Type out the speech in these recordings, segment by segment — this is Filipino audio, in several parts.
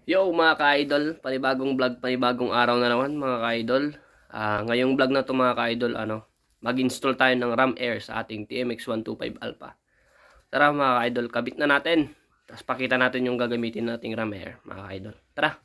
Yo mga ka-idol, panibagong vlog, panibagong araw na naman mga ka-idol. Ngayong vlog na to mga ka-idol, mag-install tayo ng RAM Air sa ating TMX 125 Alpha. Tara mga ka-idol, kabit na natin. Tapos pakita natin yung gagamitin nating RAM Air mga ka-idol. Tara!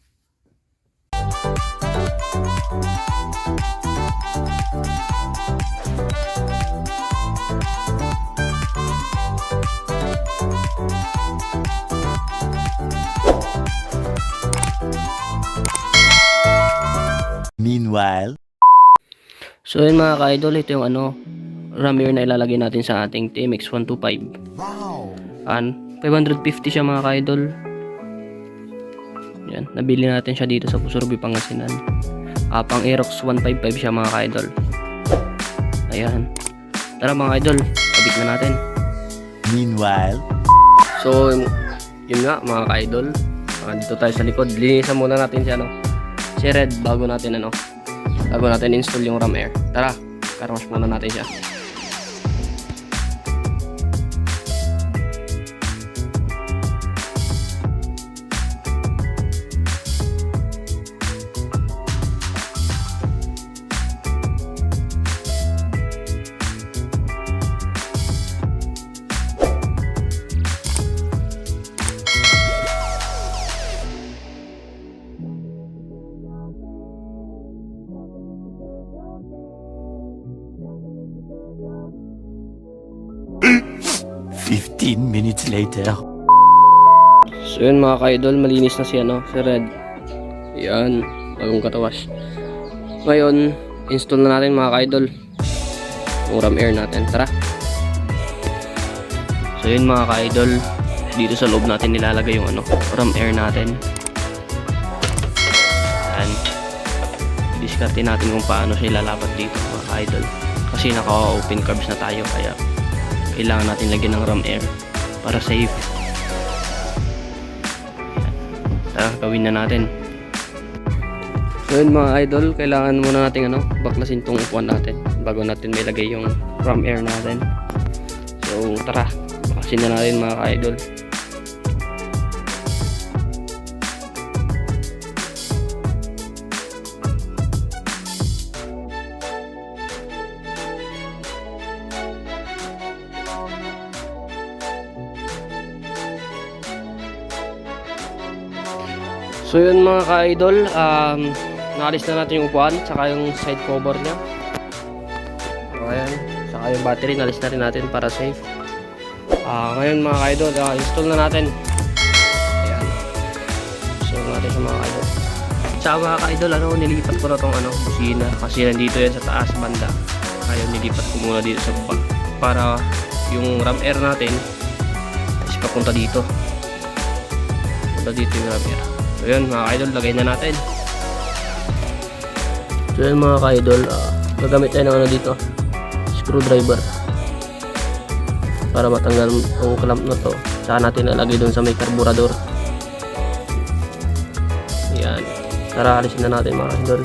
Meanwhile, So yun mga ka-idol, ito yung RAM Air na ilalagay natin sa ating TMX 125. wow! 550 siya mga ka-idol. Yan, nabili natin siya dito sa Pusurbi, Pangasinan. Pang Aerox 155 siya mga ka-idol. Ayan. Tara mga idol, kabit na natin. Meanwhile, So, yun nga mga ka-idol. Dito tayo sa likod. Linisan muna natin si Red bago natin install yung RAM Air. Tara, carwash muna natin siya. fifteen minutes later. So yun mga ka-idol, malinis na si Red. Yan, bagong katawas. Ngayon, install na natin mga ka-idol yung RAM Air natin. Tara. So yun mga ka-idol, dito sa loob natin nilalagay yung RAM Air natin. Yan. Diskarte natin kung paano siya ilalapat dito mga ka-idol. Kasi naka-open carbs na tayo, kaya kailangan natin lagyan ng RAM Air para safe. Tara, gawin na natin. So yun mga idol, kailangan muna natin baklasin tong upuan natin bago natin ilagay yung RAM Air natin. So tara, baklasin na natin mga idol. So yun mga ka-idol, naalis na natin yung upuan, saka yung side cover nya. Ayan, saka yung battery, naalis na rin natin para safe. Ngayon mga ka-idol, install na natin. Ayan, install natin sa mga ka-idol. Tsaka mga ka-idol, nilipat ko na tong busina, kasi nandito yan sa taas banda. Kaya nilipat ko muna dito sa baba, para yung RAM Air natin is papunta dito. Punta dito yung RAM Air. So yun mga ka-idol, lagay na natin. So yun mga ka-idol, gagamit tayo ng dito, screwdriver, para matanggal yung clamp na to. Saka natin nalagay dun sa may carburetor. Yan, tara alisin na natin mga ka-idol.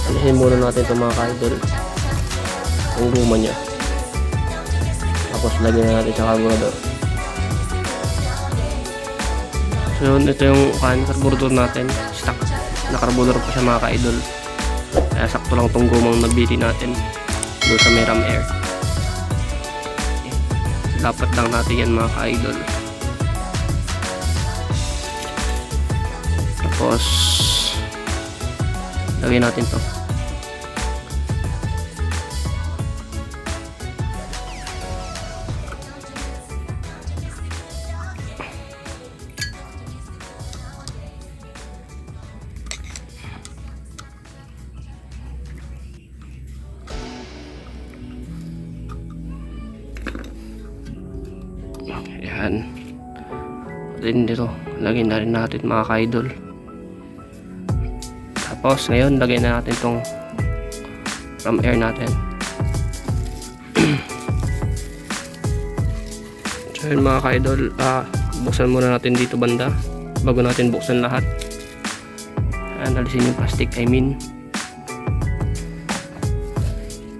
Alisin muna natin itong mga ka-idol, yung guma nya. Tapos lagyan na natin sa carburetor. So yun, ito yung carburetor natin. Stock na carburetor pa siya mga ka-idol. Kaya sakto lang itong gumang nabili natin doon sa may RAM Air. Dapat lang natin yan mga ka-idol. Tapos lagyan natin to. Yan. Then dito, lagyan na rin natin mga ka-idol. Tapos ngayon, lagyan na natin tong RAM Air natin. So yun mga ka-idol, buksan muna natin dito banda bago natin buksan lahat. Alisin yung plastic, I mean.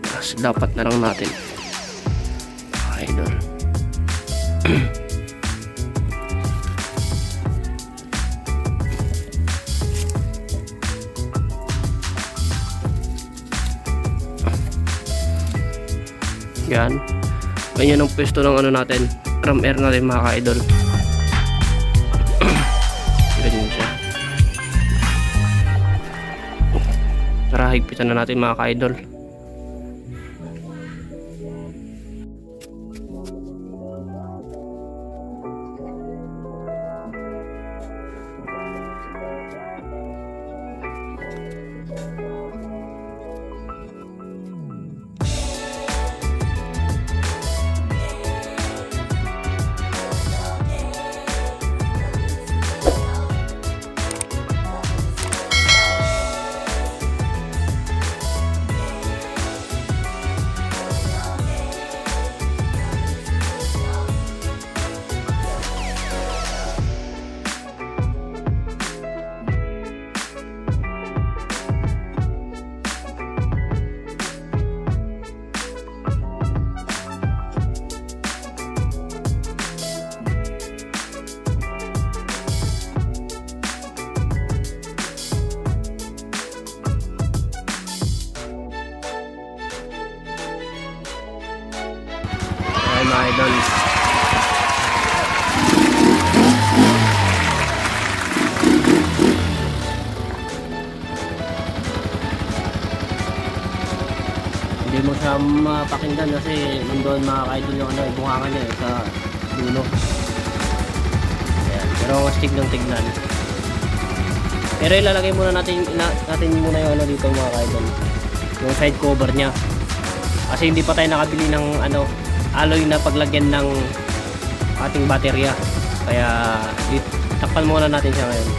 Tapos dapat na lang natin, mga idol. Yan. Ganyan ang pwesto ng ano natin, ram air natin mga ka-idol. Ganyan siya. Tara, higpitan na natin mga ka-idol. Ayan mga idol. Hindi mo siya mapakinggan kasi nandoon mga ka-idol yung ano, bungangan niya sa dulo. Ayan. Pero astig ng tignan. Pero ilalagay muna natin muna yung ano dito mga ka-idol, yung side cover niya. Kasi hindi pa tayo nakabili ng ano, alloy na paglagyan ng ating baterya. Kaya takpan muna natin siya ngayon.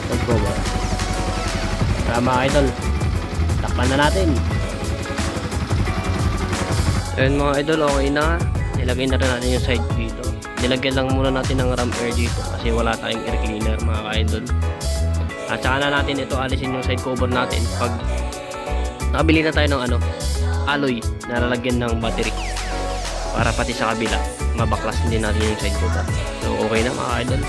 Side cover. Kaya mga idol, takpan na natin. Ayun mga idol, okay na. Nilagay na rin natin yung side dito. Nilagyan lang muna natin ng ram air dito kasi wala tayong air cleaner mga idol. At saka na natin ito alisin yung side cover natin pag nakabili na tayo ng ano, alloy na lalagyan ng battery para pati sa kabila mabaklas din natin yung side cover. So okay na mga idol.